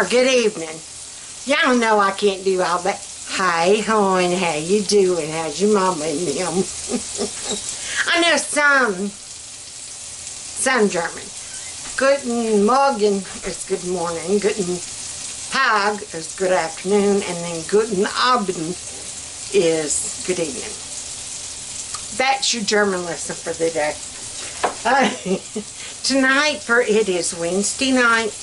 or good evening. Y'all know I can't do all that. Hey, hon, how you doing? How's your mama and them? I know some German. Guten Morgen is good morning. Guten Tag is good afternoon. And then Guten Abend is good evening. That's your German lesson for the day. Tonight, for it is Wednesday night.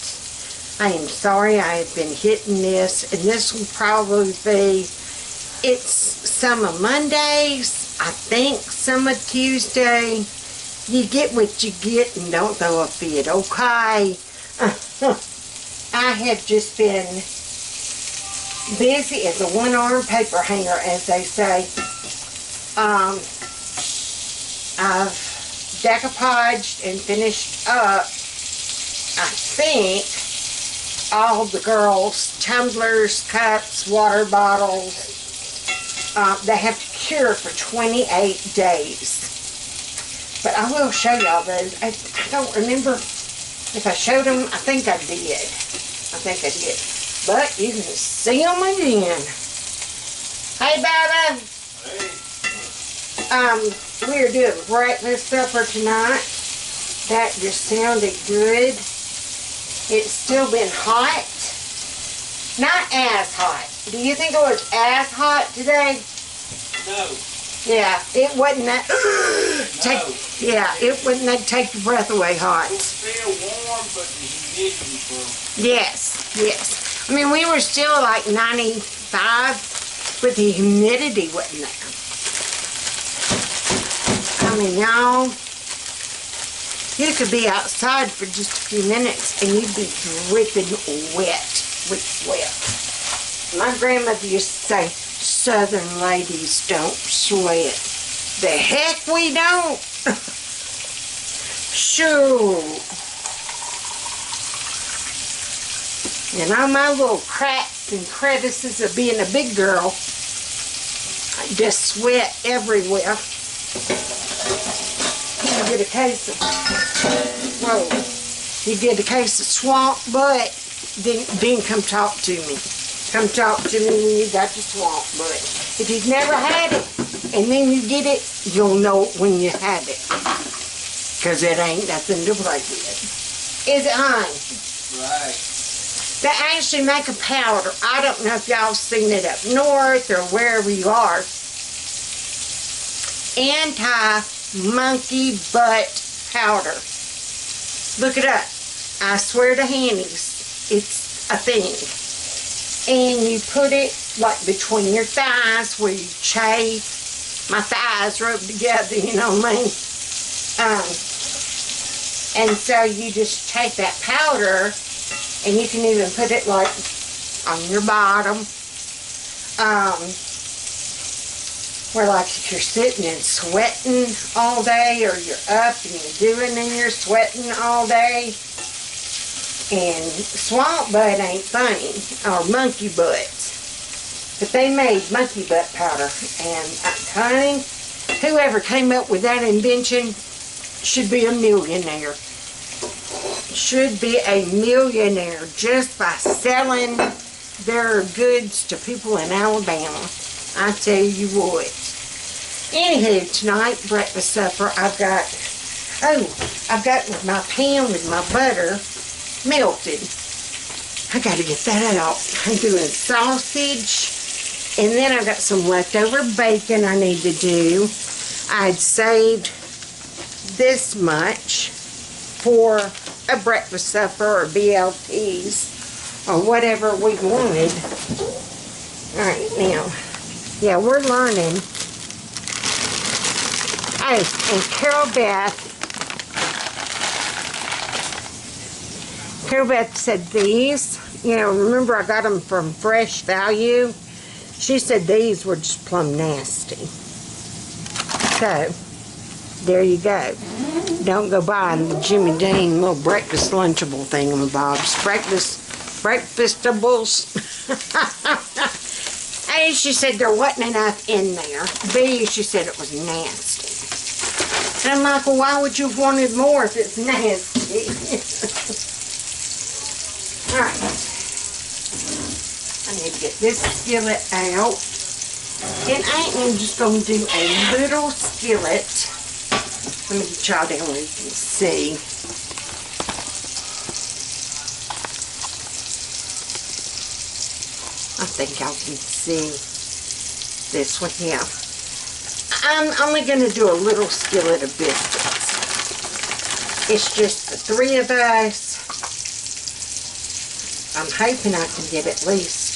I am sorry I have been hitting this, and this will probably be, it's some of Mondays, I think some of Tuesday. You get what you get and don't throw a fit, okay? I have just been busy as a one-armed paper hanger, as they say. I've decoupaged and finished up, I think, all the girls' tumblers, cups, water bottles. They have to cure for 28 days. But I will show y'all those. I don't remember if I showed them. I think I did. But you can see them again. Hey, Baba. Hey. We're doing breakfast supper tonight. That just sounded good. It's still been hot. Not as hot. Do you think it was as hot today? No. Yeah, it wasn't that. No. Yeah, it wouldn't that take your breath away hot. It was still warm, but the humidity was. Yes, yes. I mean, we were still like 95, but the humidity wasn't there. I mean, y'all, you could be outside for just a few minutes and you'd be dripping wet with sweat. My grandmother used to say, Southern ladies don't sweat. The heck we don't. Sure. And all my little cracks and crevices of being a big girl, I just sweat everywhere. You get a case of, you get a case of swamp butt, then come talk to me. Come talk to me when you got your swamp butt. If you've never had it, and then you get it, you'll know it when you have it. Because it ain't nothing to play with. Is it, hon? Right. They actually make a powder. I don't know if y'all seen it up north or wherever you are. Anti-monkey butt powder. Look it up. I swear to Hanny's, it's a thing. And you put it like between your thighs where you chafe. My thighs rubbed together, you know what I mean? And so you just take that powder and you can even put it like on your bottom. Where like if you're sitting and sweating all day, or you're up and you're doing and you're sweating all day. And swamp butt ain't funny, or monkey butts. But they made monkey butt powder. And honey, whoever came up with that invention should be a millionaire. Should be a millionaire just by selling their goods to people in Alabama. I tell you what. Anywho, tonight, breakfast supper, I've got my pan with my butter melted. I gotta get that out. I'm doing sausage, and then I've got some leftover bacon I need to do. I'd saved this much for a breakfast supper or BLTs or whatever we wanted. Alright, now, yeah, we're learning. Oh, and Carol Beth said these, you know, remember I got them from Fresh Value? She said these were just plumb nasty. So, there you go. Don't go buying the Jimmy Dean little breakfast lunchable thingamabobs. Breakfastables. A, she said there wasn't enough in there. B, she said it was nasty. And I'm like, well, why would you have wanted more if it's nasty? Alright. need to get this skillet out. And I am just going to do a little skillet. Let me get y'all down where you can see. I think y'all can see this one here. I'm only going to do a little skillet of biscuits. It's just the 3 of us. I'm hoping I can get at least.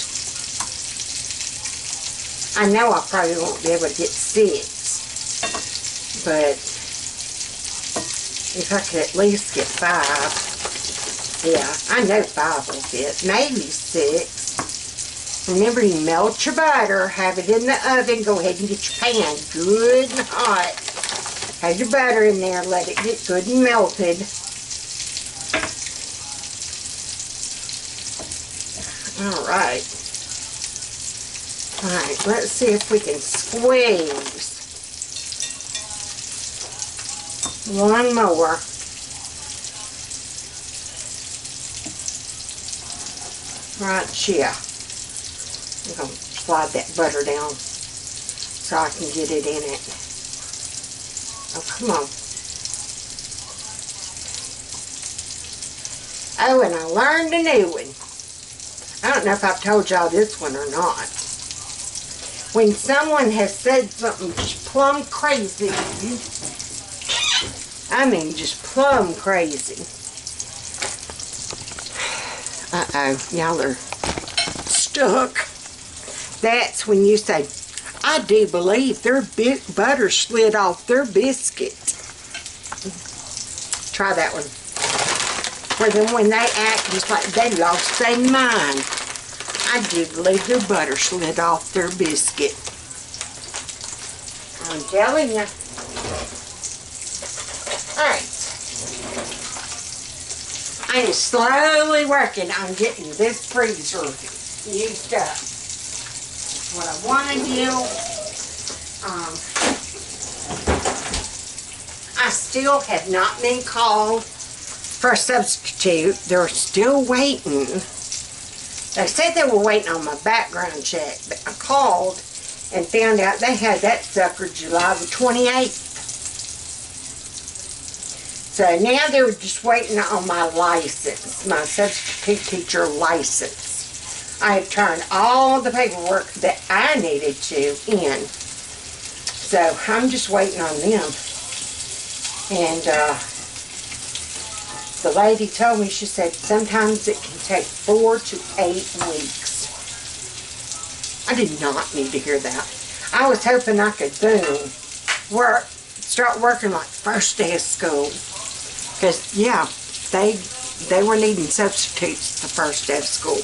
I know I probably won't be able to get 6. But if I could at least get 5. Yeah, I know 5 will fit. Maybe 6. Remember, you melt your butter, have it in the oven, go ahead and get your pan good and hot. Have your butter in there, let it get good and melted. Alright. Alright, let's see if we can squeeze one more. Right here. I'm going to slide that butter down so I can get it in it. Oh, come on. Oh, and I learned a new one. I don't know if I've told y'all this one or not. When someone has said something just plumb crazy, I mean just plumb crazy. Uh-oh, y'all are stuck. That's when you say, I do believe their butter slid off their biscuit. Try that one. Or then when they act just like they lost their mind. I do believe their butter slid off their biscuit. I'm telling you. Alright. I am slowly working on getting this freezer used up. What I want to do, I still have not been called for a substitute. They're still waiting. They said they were waiting on my background check, but I called and found out they had that sucker July the 28th. So now they're just waiting on my license, my substitute teacher license. I have turned all the paperwork that I needed to in. So I'm just waiting on them. And the lady told me, she said, sometimes it can take 4 to 8 weeks. I did not need to hear that. I was hoping I could, boom, start working like first day of school. Because, yeah, they were needing substitutes the first day of school.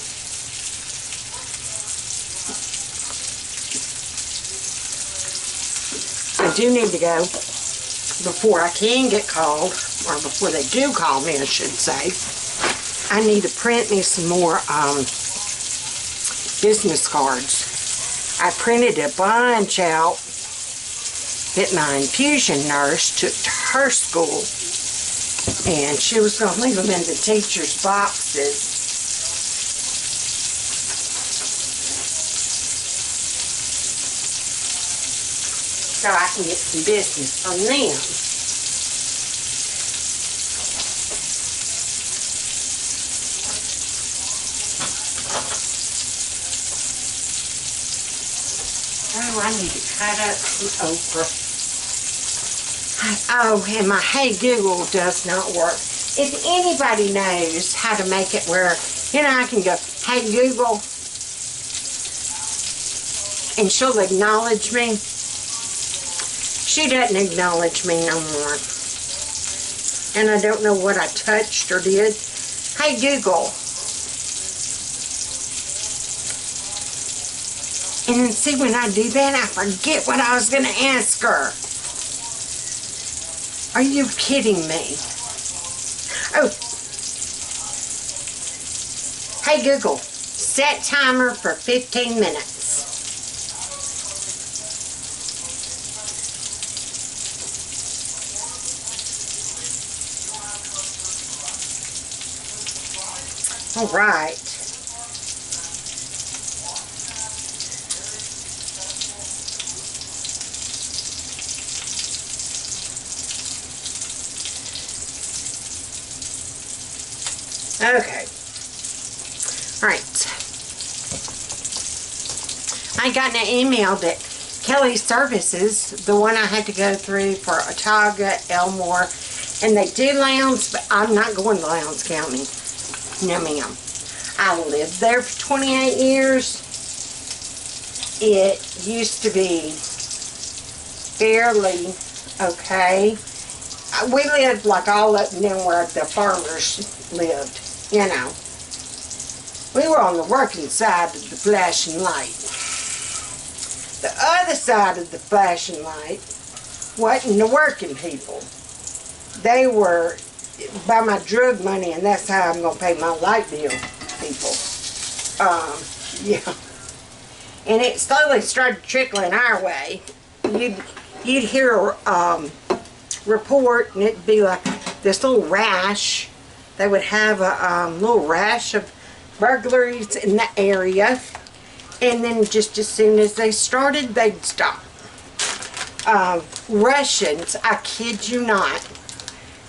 I do need to go before I can get called, or before they do call me, I should say. I need to print me some more business cards. I printed a bunch out that my infusion nurse took to her school, and she was going to leave them in the teachers' boxes. So I can get some business from them. Oh, I need to cut up some okra. Oh, and my Hey Google does not work. If anybody knows how to make it where, you know, I can go, Hey Google, and she'll acknowledge me. She doesn't acknowledge me no more. And I don't know what I touched or did. Hey Google. And then see, when I do that, I forget what I was going to ask her. Are you kidding me? Oh. Hey Google, set timer for 15 minutes. All right. Okay. Alright. I got an email that Kelly's Services, the one I had to go through for Otaga, Elmore, and they do Lowndes, but I'm not going to Lowndes County. No, ma'am. I lived there for 28 years. It used to be fairly okay. We lived like all up and down where the farmers lived, you know. We were on the working side of the flashing light. The other side of the flashing light wasn't the working people. They were by my drug money, and that's how I'm going to pay my light bill people. Yeah. And it slowly started trickling our way. You'd hear a report, and it'd be like this little rash. They would have a little rash of burglaries in the area, and then just as soon as they started, they'd stop. Russians, I kid you not,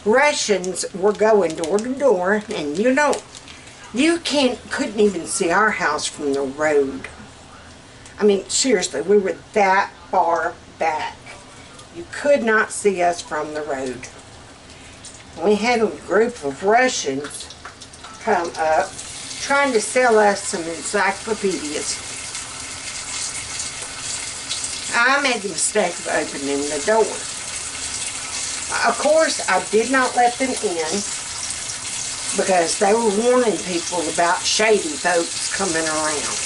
Russians were going door to door, and you couldn't even see our house from the road. I mean, seriously, we were that far back. You could not see us from the road. We had a group of Russians come up trying to sell us some encyclopedias. I made the mistake of opening the door. Of course, I did not let them in because they were warning people about shady folks coming around.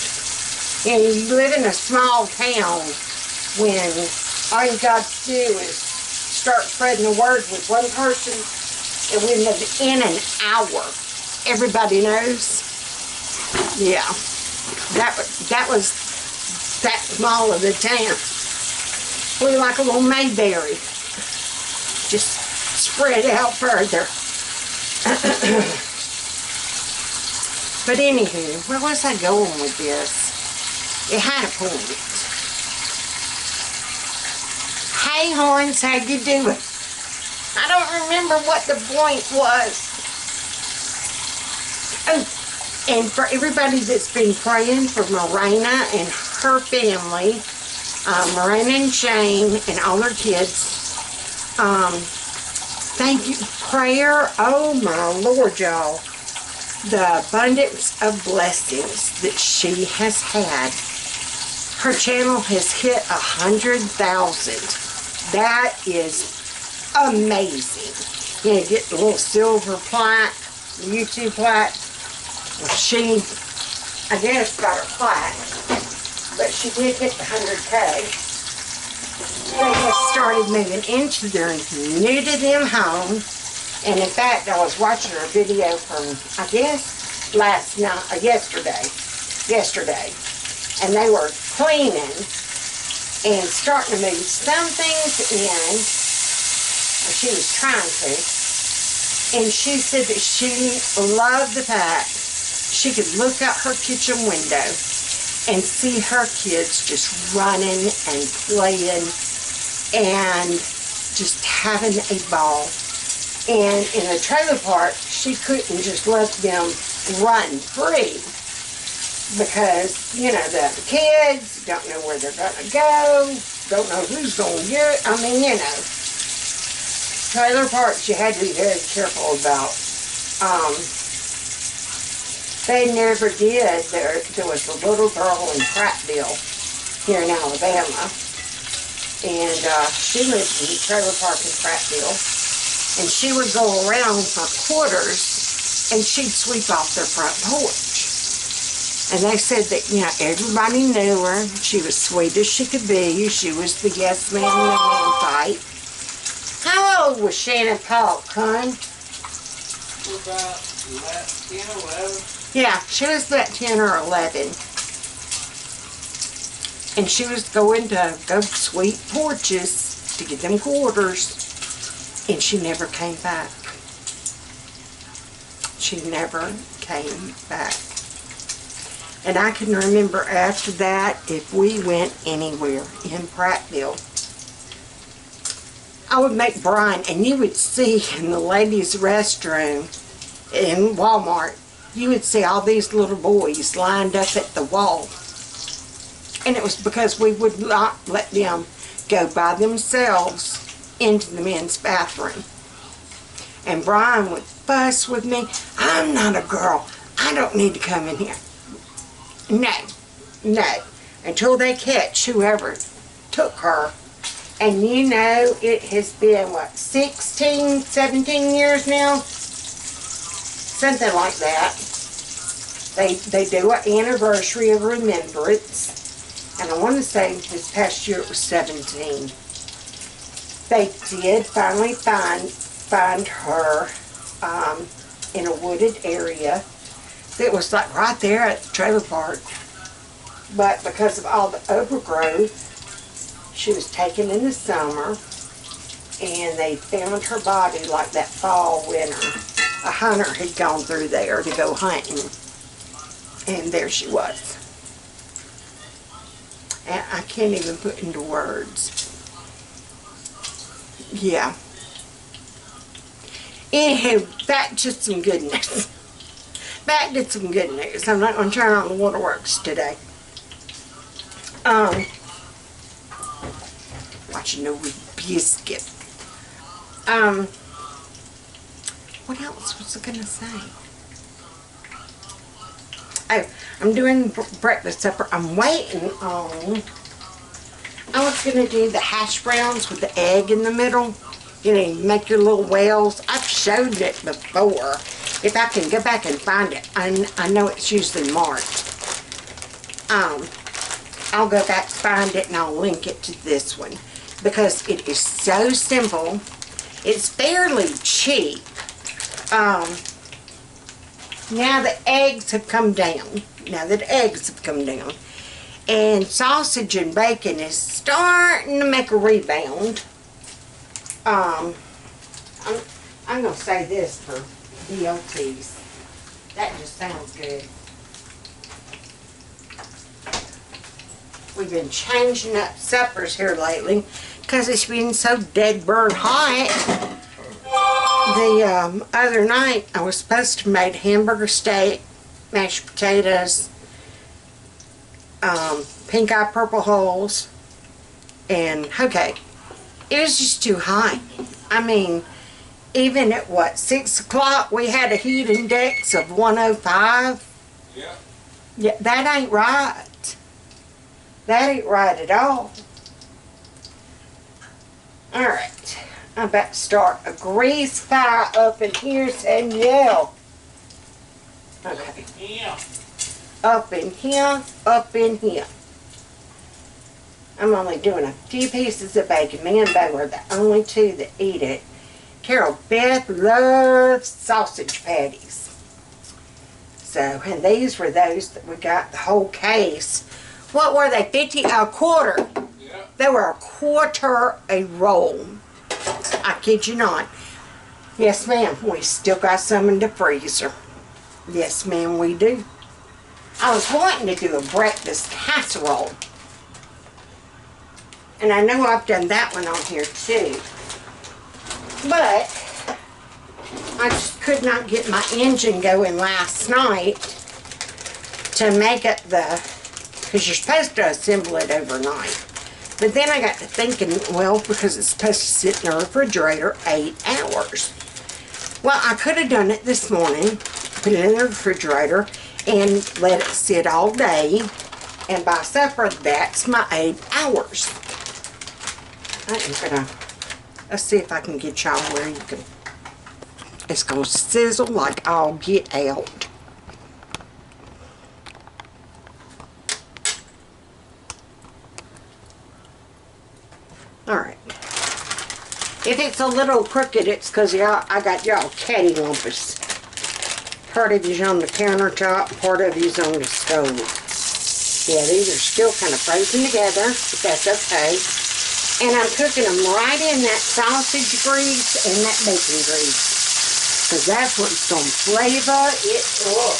And you live in a small town when all you got to do is start spreading the word with one person, and within an hour, everybody knows. Yeah, that was that small of the town. We were like a little Mayberry, just spread out further. But anywho, where was I going with this? It had a point. Hey Horns, how you doing? I don't remember what the point was. Oh, and for everybody that's been praying for Morena and her family, Morena and Shane and all her kids, thank you. Prayer, oh my Lord, y'all. The abundance of blessings that she has had. Her channel has hit 100,000. That is amazing. You know, get the little silver plaque, the YouTube plaque. Well, she, I guess, got her plaque, but she did hit the 100K. They just started moving into their new to them home. And in fact, I was watching her video from, I guess, last night, yesterday. And they were cleaning and starting to move some things in. Well, she was trying to. And she said that she loved the fact she could look out her kitchen window and see her kids just running and playing and just having a ball. And in the trailer park, she couldn't just let them run free because, you know, the kids don't know where they're going to go, don't know who's going to get it. I mean, you know, trailer parks you had to be very careful about. They never did. There was a little girl in Prattville here in Alabama, and she lived in the trailer park in Prattville. And she would go around for quarters, and she'd sweep off their front porch. And they said that, you know, everybody knew her. She was sweet as she could be. She was the yes man in the man fight. How old was Shannon Polk, hon? About 10 or 11. Yeah, she was about 10 or 11. And she was going to go sweep porches to get them quarters. And she never came back. She never came back. And I can remember after that, if we went anywhere in Prattville, I would make brine, and you would see in the ladies' restroom, in Walmart, you would see all these little boys lined up at the wall. And it was because we would not let them go by themselves into the men's bathroom. And Brian would fuss with me. I'm not a girl. I don't need to come in here. No, no. Until they catch whoever took her. And you know, it has been, what, 16, 17 years now? Something like that. They do an anniversary of remembrance. And I want to say this past year it was 17. They did finally find her in a wooded area. It was like right there at the trailer park. But because of all the overgrowth, she was taken in the summer, and they found her body like that fall, winter. A hunter had gone through there to go hunting, and there she was. And I can't even put into words. Yeah. Anywho, back to some good news. Back to some good news. I'm not going to turn on the waterworks today. Watching over biscuit. What else was I going to say? Oh, I'm doing breakfast supper. I'm waiting on... I was going to do the hash browns with the egg in the middle. You know, you make your little wells. I've showed it before. If I can go back and find it. I know it's usually marked. I'll go back, find it, and I'll link it to this one. Because it is so simple. It's fairly cheap. Now the eggs have come down. And sausage and bacon is starting to make a rebound. I'm going to say this for DOTs. That just sounds good. We've been changing up suppers here lately because it's been so dead burn hot. The other night I was supposed to make hamburger steak, mashed potatoes, pink eye purple holes, and okay, it was just too hot. I mean, even at what, 6 o'clock we had a heat index of 105. Yeah, that ain't right. That ain't right at all. Alright, I'm about to start a grease fire up in here, Danielle. Okay. Yeah. Up in here, up in here. I'm only doing a few pieces of bacon. Me and Bo are the only two that eat it. Carol Beth loves sausage patties. So, and these were those that we got the whole case. What were they? 50? A quarter. Yeah. They were a quarter a roll. I kid you not. Yes, ma'am. We still got some in the freezer. Yes, ma'am, we do. I was wanting to do a breakfast casserole. And I know I've done that one on here too. But I just could not get my engine going last night to make it because you're supposed to assemble it overnight. But then I got to thinking, well, because it's supposed to sit in the refrigerator 8 hours. Well, I could have done it this morning, put it in the refrigerator, and let it sit all day. And by supper, that's my 8 hours. Let's see if I can get y'all where you can. It's going to sizzle like all get out. Alright. If it's a little crooked, it's because I got y'all cattywampus. Part of you's on the countertop, part of you's on the stove. Yeah, these are still kind of frozen together, but that's okay. And I'm cooking them right in that sausage grease and that bacon grease. Because that's what's going to flavor it up.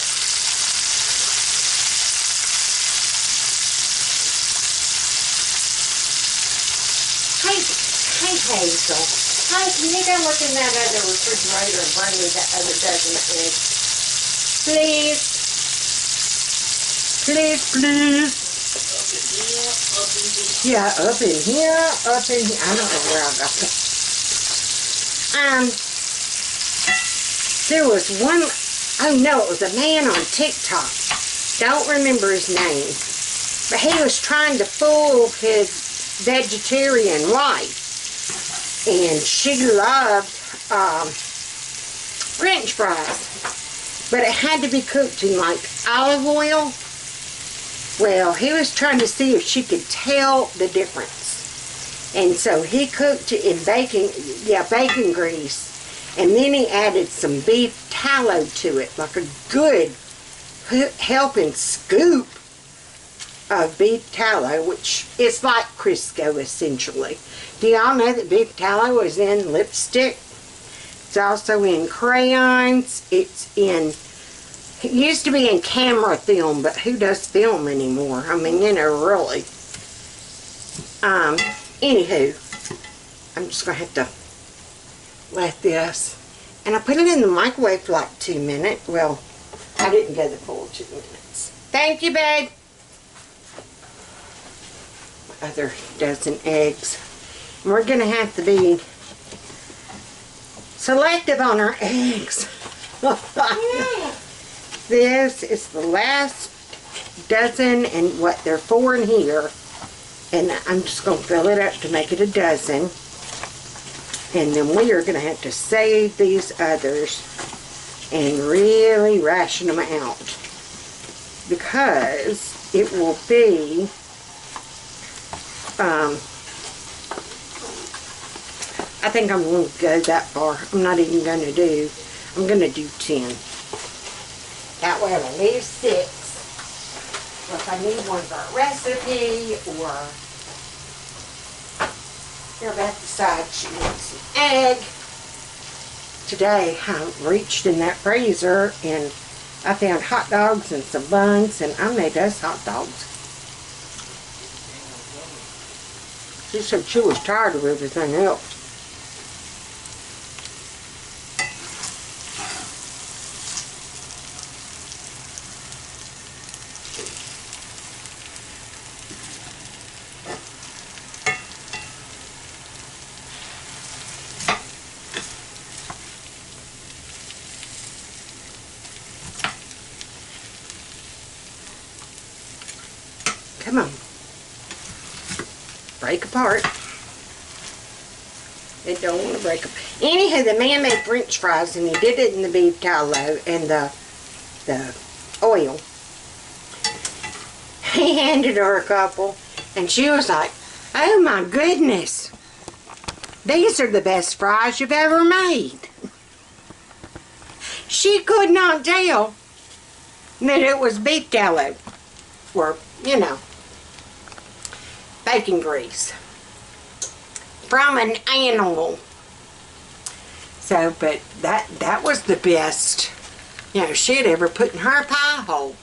Hey Hazel. Hi, can you go look in that other refrigerator and bring me that other dozen eggs? Please. Please, please. Yeah, up in here, up in here. I don't know where I got that. There was one, oh no, it was a man on TikTok. Don't remember his name. But he was trying to fool his vegetarian wife. And she loved French fries. But it had to be cooked in like olive oil. Well, he was trying to see if she could tell the difference. And so he cooked it in bacon grease. And then he added some beef tallow to it, like a good helping scoop of beef tallow, which is like Crisco essentially. Do y'all know that beef tallow is in lipstick? It's also in crayons. It used to be in camera film, but who does film anymore? I mean, you know, really. Anywho, I'm just going to have to let this. And I put it in the microwave for like 2 minutes. Well, I didn't go the full 2 minutes. Thank you, babe. My other dozen eggs. And we're going to have to be selective on our eggs. This is the last dozen, and what, there are 4 in here. And I'm just going to fill it up to make it a dozen. And then we are going to have to save these others and really ration them out. Because it will be, I think I'm going to go that far. I'm not even going to do, I'm going to do 10. That way I'll leave 6. So if I need one for a recipe, or about the side she wants an egg. Today I reached in that freezer and I found hot dogs and some buns, and I made us hot dogs. She said she was tired of everything else. Come on. Break apart. It don't want to break apart. Anyhow, the man made French fries, and he did it in the beef tallow and the oil. He handed her a couple, and she was like, oh my goodness. These are the best fries you've ever made. She could not tell that it was beef tallow, or, you know, bacon grease from an animal. So, but that was the best, you know, she'd ever put in her pie hole.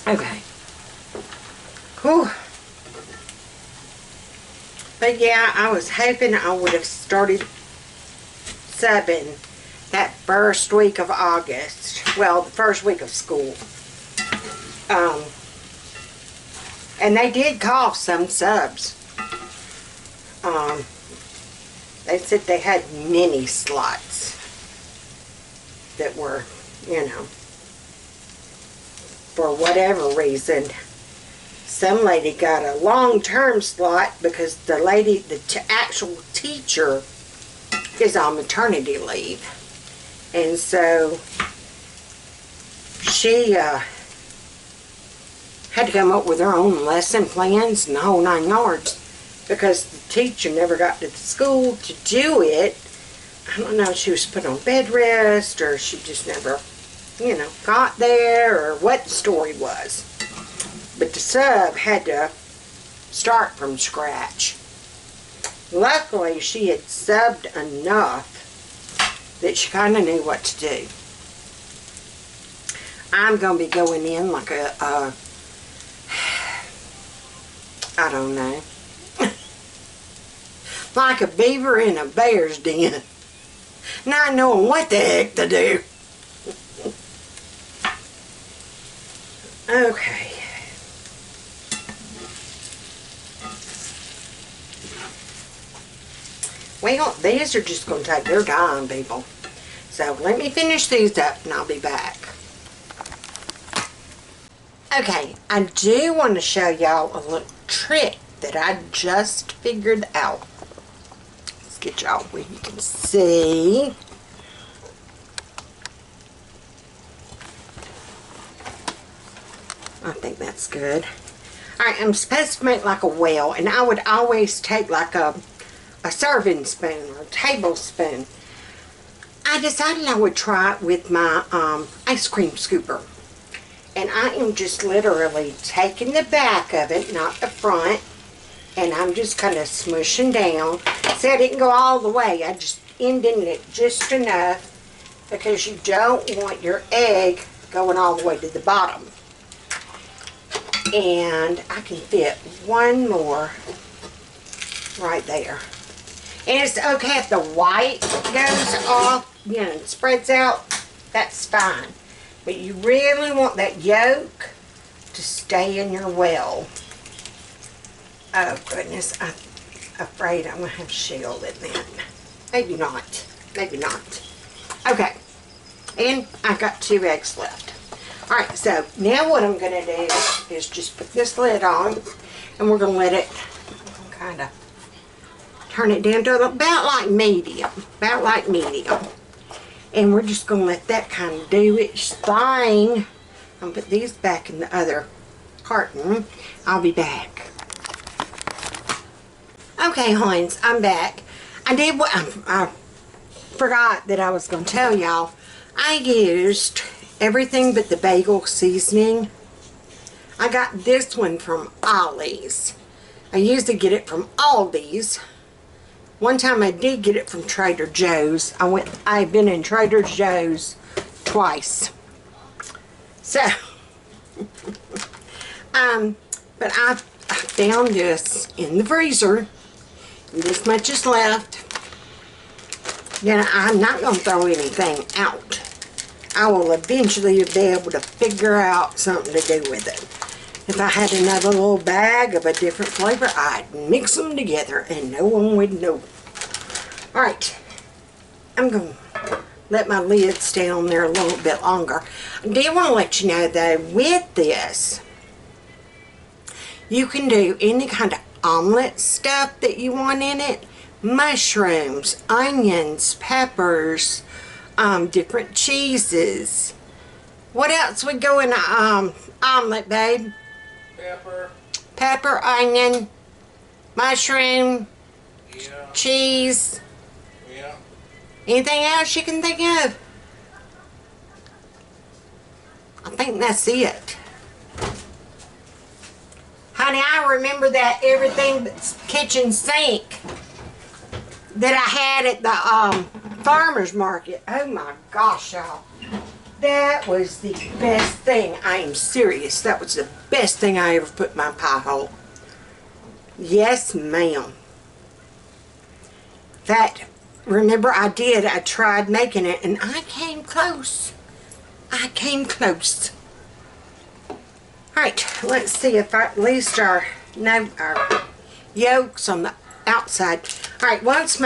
Okay. Whew. But yeah, I was hoping I would have started subbing that first week of August. Well, the first week of school. And they did call some subs. They said they had many slots that were, you know, for whatever reason. Some lady got a long-term slot because the lady, the actual teacher, is on maternity leave. And so she had to come up with her own lesson plans and the whole 9 yards, because the teacher never got to the school to do it. I don't know if she was put on bed rest, or she just never, you know, got there, or what the story was. But the sub had to start from scratch. Luckily, she had subbed enough that she kind of knew what to do. I'm going to be going in like a, I don't know, like a beaver in a bear's den, not knowing what the heck to do. Okay. Well, these are just going to take their time, people. So let me finish these up and I'll be back. Okay, I do want to show y'all a little trick that I just figured out. Let's get y'all where you can see. I think that's good. Alright, I'm supposed to make like a well, and I would always take like a serving spoon or a tablespoon. I decided I would try it with my ice cream scooper. And I am just literally taking the back of it, not the front, and I'm just kind of smushing down. See, I didn't go all the way. I just ended it just enough because you don't want your egg going all the way to the bottom. And I can fit one more right there. And it's okay if the white goes off, you know, and spreads out, that's fine. But you really want that yolk to stay in your well. Oh goodness, I'm afraid I'm going to have shell in that. Maybe not. Maybe not. Okay. And I've got 2 eggs left. Alright, so now what I'm going to do is just put this lid on. And we're going to let it kind of turn it down to about like medium. About like medium. And we're just going to let that kind of do its thing. I'm going to put these back in the other carton. I'll be back. Okay, Heinz, I'm back. I forgot that I was going to tell y'all. I used everything but the bagel seasoning. I got this one from Ollie's. I used to get it from Aldi's. One time I did get it from Trader Joe's. I've been in Trader Joe's twice. So, but I found this in the freezer. And this much is left. Then I'm not going to throw anything out. I will eventually be able to figure out something to do with it. If I had another little bag of a different flavor, I'd mix them together and no one would know. Alright, I'm going to let my lid stay on there a little bit longer. I did want to let you know though, with this, you can do any kind of omelet stuff that you want in it. Mushrooms, onions, peppers, different cheeses. What else would go in an omelet, babe? Pepper, onion, mushroom, cheese. Yeah. Anything else you can think of? I think that's it. Honey, I remember that everything but kitchen sink that I had at the farmer's market. Oh my gosh, y'all. That was the best thing. I am serious. That was the best thing I ever put in my pie hole. Yes, ma'am. In fact, remember I tried making it and I came close. I came close. Alright, let's see if at least our yolks on the outside. Alright, once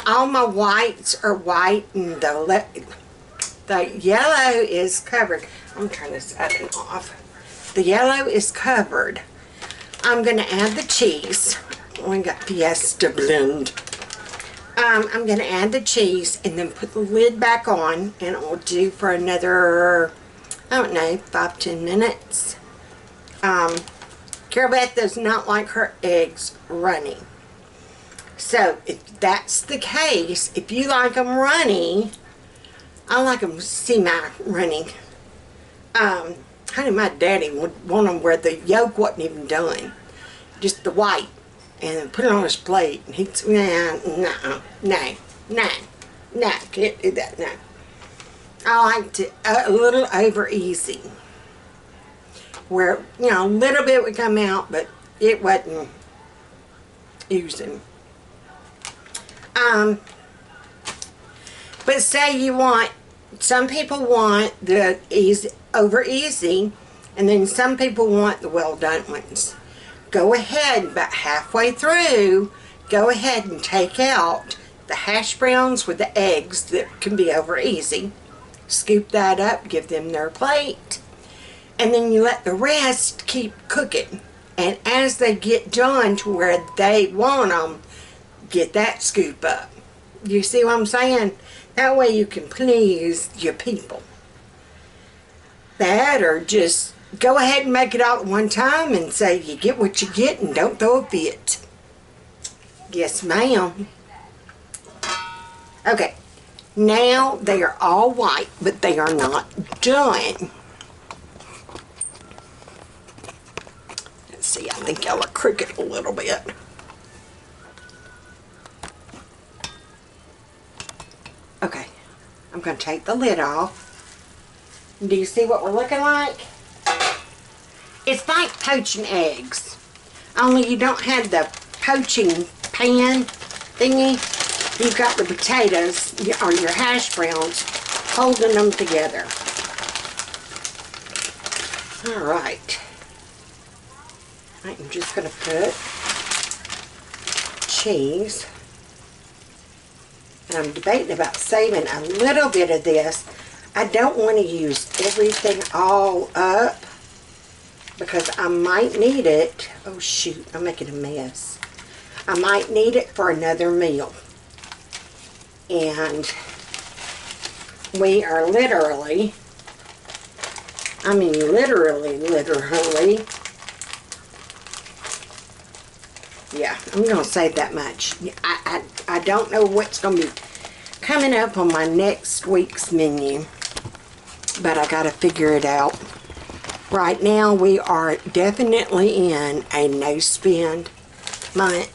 all my whites are white and the yellow is covered. I'm going to turn this oven off. The yellow is covered. I'm going to add the cheese. We got Fiesta blend. I'm going to add the cheese and then put the lid back on, and it will do for another, I don't know, 5-10 minutes. Carol Beth does not like her eggs runny. So if that's the case, if you like them runny, I like them semi-runny. Honey, my daddy would want them where the yolk wasn't even done. Just the white. And put it on his plate. And he'd, no, can't do that, no. I liked it a little over easy. Where, you know, a little bit would come out, but it wasn't oozing. But say you want, some people want the easy, over easy, and then some people want the well done ones. Go ahead, about halfway through, go ahead and take out the hash browns with the eggs that can be over easy. Scoop that up, give them their plate, and then you let the rest keep cooking. And as they get done to where they want them, get that scoop up. You see what I'm saying? That way you can please your people. That, or just go ahead and make it all at one time and say you get what you get and don't throw a fit. Yes, ma'am. Okay, now they are all white, but they are not done. Let's see, I think y'all are crooked a little bit. Okay, I'm going to take the lid off. Do you see what we're looking like? It's like poaching eggs, only you don't have the poaching pan thingy. You've got the potatoes, or your hash browns, holding them together. Alright. I'm just going to put cheese. And I'm debating about saving a little bit of this. I don't want to use everything all up because I might need it. Oh shoot, I'm making a mess. I might need it for another meal. And we are literally, I mean literally, yeah, I'm going to save that much. I don't know what's going to be coming up on my next week's menu, but I got to figure it out. Right now we are definitely in a no spend month.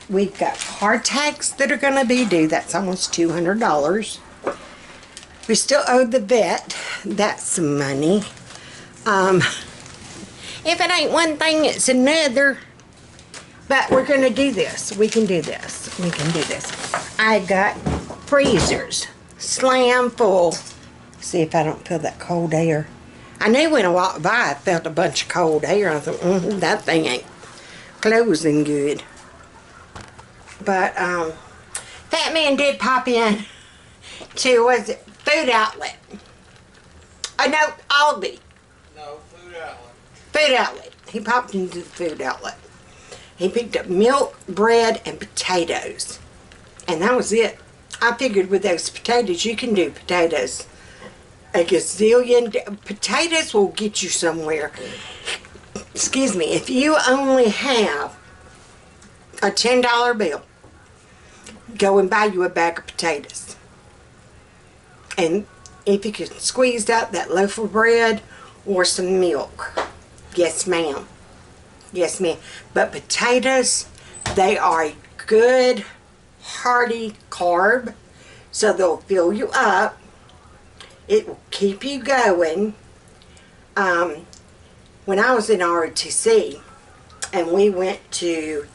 We've got car tax that are going to be due. That's almost $200. We still owe the vet. That's some money. If it ain't one thing, it's another. But we're going to do this. We can do this. We can do this. I got freezers slam full. See if I don't feel that cold air. I knew when I walked by I felt a bunch of cold air. I thought, that thing ain't closing good. But Fatman did pop in to, was it Food Outlet? Oh no, Aldi. No, Food Outlet. Food Outlet. He popped into the Food Outlet. He picked up milk, bread, and potatoes. And that was it. I figured with those potatoes, you can do potatoes a gazillion. Potatoes will get you somewhere. Excuse me. If you only have a $10 bill, go and buy you a bag of potatoes. And if you can squeeze out that loaf of bread or some milk. Yes, ma'am. Yes, ma'am. But potatoes, they are a good, hearty carb. So they'll fill you up. It will keep you going. When I was in ROTC and we went to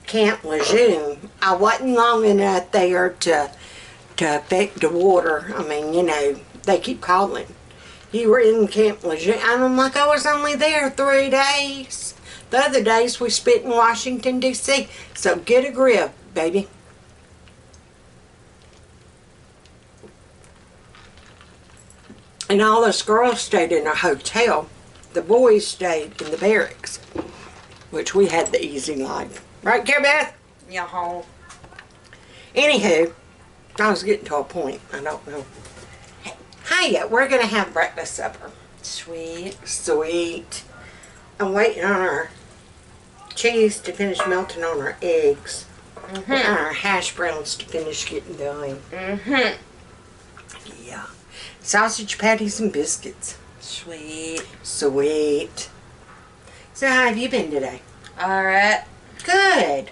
Camp Lejeune, I wasn't long enough there to affect the water. I mean, you know, they keep calling. You were in Camp Lejeune. And I'm like, I was only there 3 days. The other days we spent in Washington, D.C. So get a grip, baby. And all us girls stayed in a hotel. The boys stayed in the barracks, which we had the easy life. Right, Care Beth? Yeah. Anywho, I was getting to a point. I don't know. Hey, we're going to have breakfast supper. Sweet. Sweet. I'm waiting on our cheese to finish melting on our eggs. And our hash browns to finish getting done. Yeah. Sausage patties and biscuits. Sweet. Sweet. So how have you been today? Alright. Good.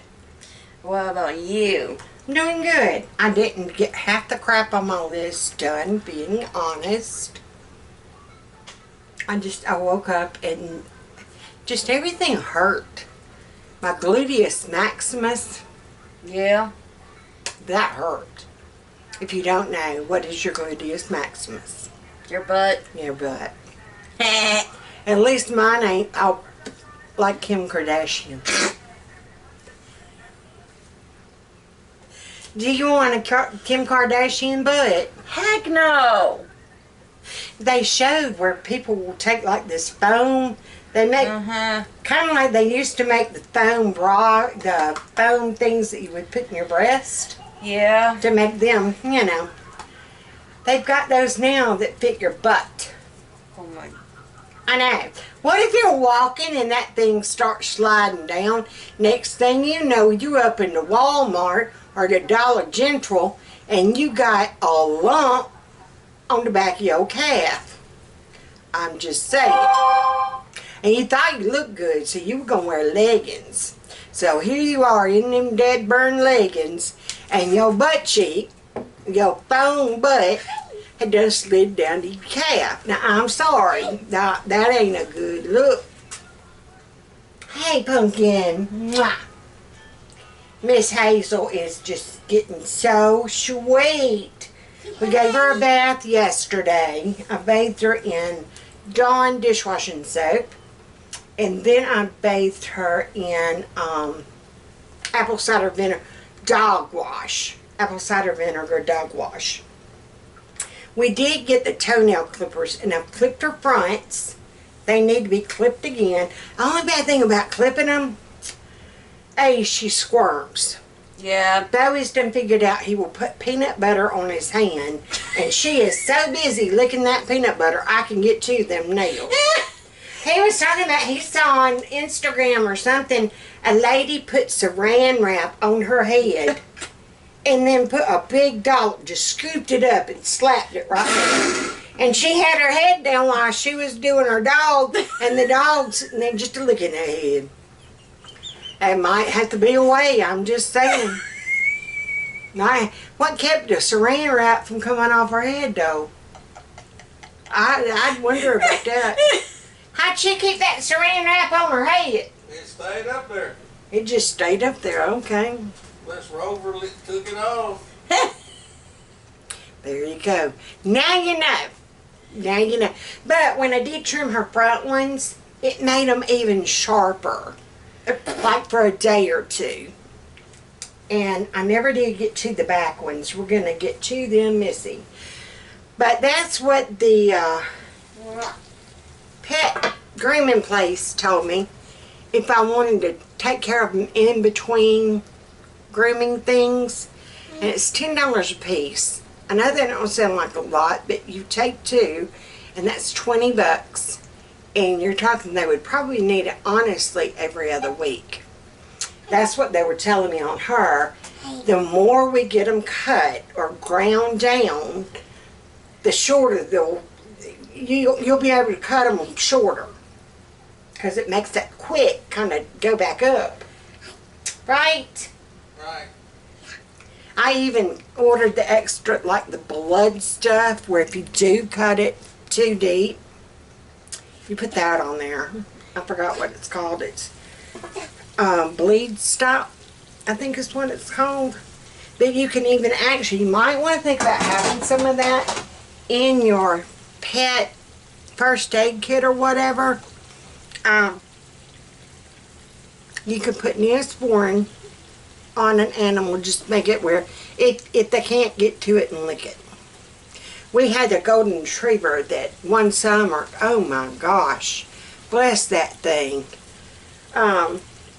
What about you? I'm doing good. I didn't get half the crap on my list done, being honest. I woke up and just everything hurt. My gluteus maximus, Yeah. that hurt. If you don't know, what is your gluteus maximus? Your butt. Your butt. At least mine ain't all like Kim Kardashian. Do you want a Kim Kardashian butt? Heck no. They showed where people will take like this foam. They make kind of like they used to make the foam bra, the foam things that you would put in your breast. Yeah. To make them, you know. They've got those now that fit your butt. Oh my. I know. What if you're walking and that thing starts sliding down? Next thing you know, you're up in the Walmart or the Dollar General and you got a lump on the back of your calf. I'm just saying. And you thought you looked good, so you were going to wear leggings. So here you are in them dead burn leggings, and your butt cheek, your foam butt, had just slid down to your calf. Now, I'm sorry. That ain't a good look. Hey, Pumpkin. Mwah. Miss Hazel is just getting so sweet. We gave her a bath yesterday. I bathed her in Dawn dishwashing soap. And then I bathed her in apple cider vinegar dog wash. Apple cider vinegar dog wash. We did get the toenail clippers, and I've clipped her fronts. They need to be clipped again. The only bad thing about clipping them, she squirms. Yeah. Bowie's done figured out he will put peanut butter on his hand, and she is so busy licking that peanut butter, I can get to them nails. He was talking about, he saw on Instagram or something, a lady put saran wrap on her head and then put a big dollop, just scooped it up and slapped it right there. And she had her head down while she was doing her dog, and the dog's sitting there just looking at her head. It might have to be a way, I'm just saying. What kept the saran wrap from coming off her head, though? I'd wonder about that. How'd she keep that saran wrap on her head? It stayed up there. It just stayed up there, okay. Unless Rover took it off. There you go. Now you know. Now you know. But when I did trim her front ones, it made them even sharper. Like for a day or two. And I never did get to the back ones. We're going to get to them, Missy. But that's what the pet grooming place told me. If I wanted to take care of them in between grooming things. And it's $10 a piece. I know that don't sound like a lot, but you take two, and that's 20 bucks. And you're talking they would probably need it, honestly, every other week. That's what they were telling me on her. The more we get them cut or ground down, the shorter you'll be able to cut them shorter. Because it makes that quick kind of go back up. Right? Right. I even ordered the extra, like the blood stuff, where if you do cut it too deep, you put that on there. I forgot what it's called. It's bleed stop, I think is what it's called. But you can even actually, you might want to think about having some of that in your pet first aid kit or whatever. You could put Neosporin on an animal, just make it where if they can't get to it and lick it. We had a golden retriever that one summer, oh my gosh, bless that thing.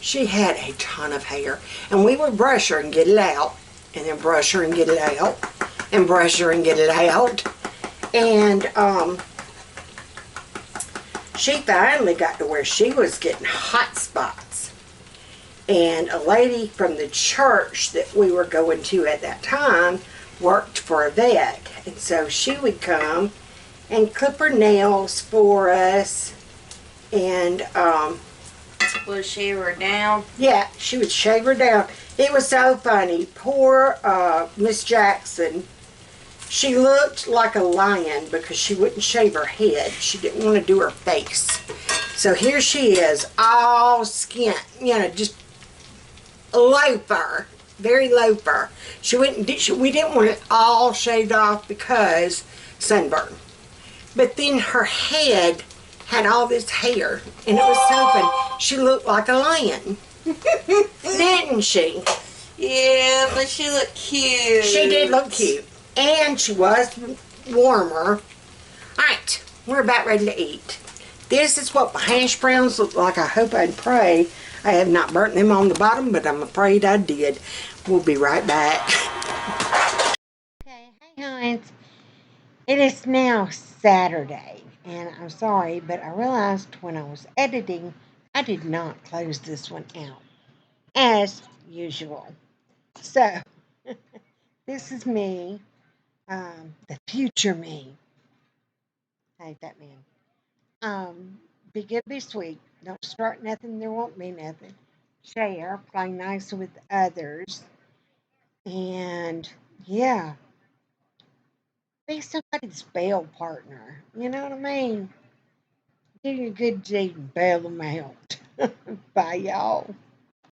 She had a ton of hair, and we would brush her and get it out, and then brush her and get it out, and brush her and get it out. And she finally got to where she was getting hot spots. And a lady from the church that we were going to at that time worked for a vet. And so she would come and clip her nails for us. And Will shave her down? yeah, she would shave her down. It was so funny. Poor Miss Jackson. She looked like a lion because she wouldn't shave her head. She didn't want to do her face. So here she is, all skint, just low fur, very low fur. We didn't want it all shaved off because sunburn. But then her head had all this hair, and it was so fun. She looked like a lion, didn't she? Yeah, but she looked cute. She did look cute, and she was warmer. All right, we're about ready to eat. This is what my hash browns look like. I hope and pray I have not burnt them on the bottom, but I'm afraid I did. We'll be right back. Okay, hey Hines. It is now Saturday, and I'm sorry, but I realized when I was editing, I did not close this one out, as usual. So, this is me, the future me. Hey, FATMAN. Be good, be sweet. Don't start nothing, there won't be nothing. Share, play nice with others, and yeah, be somebody's bail partner. You know what I mean? Do your good deed and bail them out. Bye, y'all.